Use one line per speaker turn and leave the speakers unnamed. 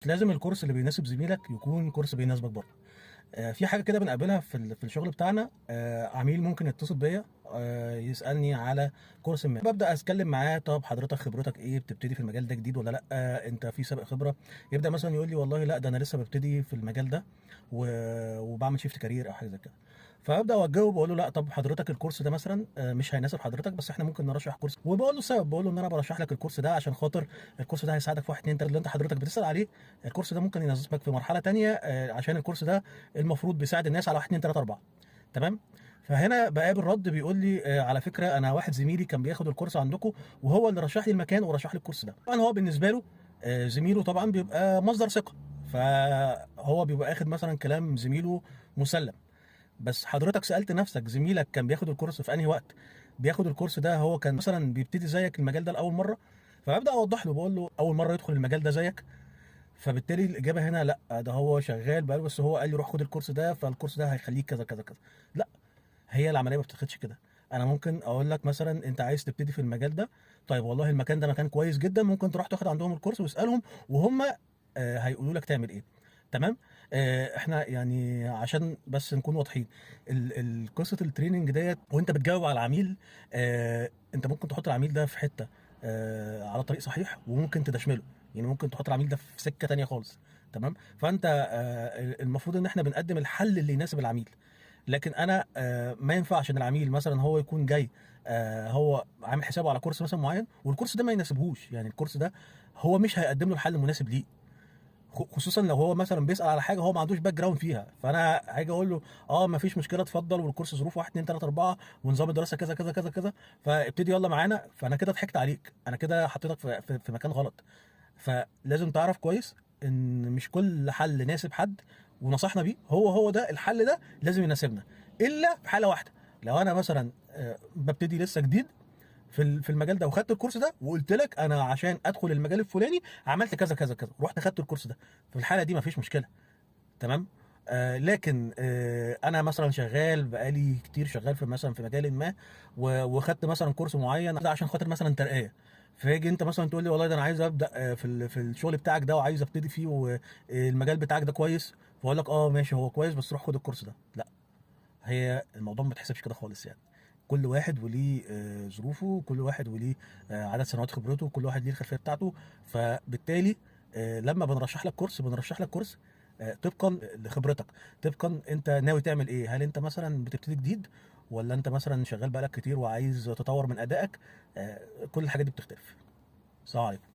لازم الكورس اللي بيناسب زميلك يكون كورس بيناسبك برضه. في حاجة كده بنقابلها في الشغل بتاعنا، عميل ممكن يتصل بيّا يسألني على كورس ما، بابدأ أتكلم معاه. طب حضرتك خبرتك إيه؟ بتبتدي في المجال ده جديد والّا لأ؟ أنت في سابق خبرة؟ يبدأ مثلًا يقول لي والله لأ، ده أنا لسه بابتدي في المجال ده و وباعمل shift career أو حاجة زي كده. فابدأ أوجّهه باقول له لأ، طب حضرتك الكورس ده مثلًا مش هيناسب حضرتك، بس إحنا ممكن نرشّح كورس، وباقول له السبب، باقول له إن أنا بارشّح لك الكورس ده عشان خاطر الكورس ده هيساعدك في 1، 2، 3 اللي أنت حضرتك بتسأل عليه. الكورس ده ممكن يناسبك في مرحلة تانية، عشان الكورس ده المفروض بيساعد الناس على 1، 2، 3، 4. تمام. فهنا باقابل رد بيقول لي على فكرة أنا واحد زميلي كان بياخد الكورس عندكم وهو اللي رشح لي المكان ورشح لي الكورس ده. طبعًا هو بالنسبة له زميله طبعًا بيبقى مصدر ثقة، فهو بيبقى آخد مثلًا كلام زميله مُسلّم. بس حضرتك سألت نفسك زميلك كان بياخد الكورس في أنهي وقت؟ بياخد الكورس ده هو كان مثلًا بيبتدي زيك المجال ده لأول مرّة؟ فبابدأ أوضّح له باقول له أول مرّة يدخل المجال ده زيك؟ فبالتالي الإجابة هنا لأ، ده هو شغال بقى له، بس هو قال لي روح خد الكورس ده، فالكورس ده هيخلّيك كذا، كذا، كذا. لأ، هي العملية ما بتتاخدش كده. أنا ممكن أقول لك مثلًا أنت عايز تبتدي في المجال ده، طيب والله المكان ده مكان كويس جدًا، ممكن تروح تاخد عندهم الكورس واسألهم وهُم هيقولوا لك تعمل إيه. تمام. إحنا يعني عشان بس نكون واضحين، قصة الtraining ديّة وأنت بتجاوب على العميل، أنت ممكن تحط العميل ده في حتة على طريق صحيح، وممكن تدشمله. يعني ممكن تحط العميل ده في سكة تانية خالص. تمام. فأنت المفروض إن إحنا بنقدم الحل اللي يناسب العميل. لكن أنا ما ينفعش إن العميل مثلًا هو يكون جاي، هو عامل حسابه على كورس مثلًا معين والكورس ده ما يناسبهوش. يعني الكورس ده هو مش هيقدم له الحل المناسب ليه. خصوصًا لو هو مثلًا بيسأل على حاجة هو ما عندوش background فيها، فأنا هاجي أقول له ما فيش مشكلة اتفضل، والكورس ظروفه 1، 2، 3، 4 ونظام الدراسة كذا، كذا، كذا، كذا، فابتدي يالّا معانا. فأنا كده ضحكت عليك، أنا كده حطيتك في مكان غلط. فلازم تعرف كويس إن مش كل حل ناسب حد ونصحنا بيه هو ده الحل ده لازم يناسبنا، إلا في حالة واحدة. لو أنا مثلًا بابتدي لسه جديد في المجال ده وخدت الكورس ده وقُلت لك أنا عشان أدخل المجال الفلاني عملت كذا، كذا، كذا، رُحت خدت الكورس ده، في الحالة دي ما فيش مشكلة. تمام. لكن أنا مثلًا شغال بقى لي كتير شغال مثلًا في مجالٍ ما وخدت مثلًا كورس معين ده عشان خاطر مثلًا ترقية، فييجي أنت مثلًا تقول لي والله ده أنا عايز أبدأ في الشغل بتاعك ده وعايز أبتدي فيه والمجال بتاعك ده كويس، فاقول لك ماشي هو كويس بس روح خد الكورس ده. لأ، هي الموضوع ما بيتحسبش كده خالص يعني. كل واحد وليه ظروفه، كل واحد وليه عدد سنوات خبرته، كل واحد ليه الخلفية بتاعته. فبالتالي لمّا بنرشّح لك كورس، بنرشّح لك كورس طبقًا لخبرتك، طبقًا أنت ناوي تعمل إيه. هل أنت مثلًا بتبتدي جديد والّا أنت مثلًا شغال بقى لك كتير وعايز تطوّر من أدائك؟ كل الحاجات دي بتختلف. السلام عليكم.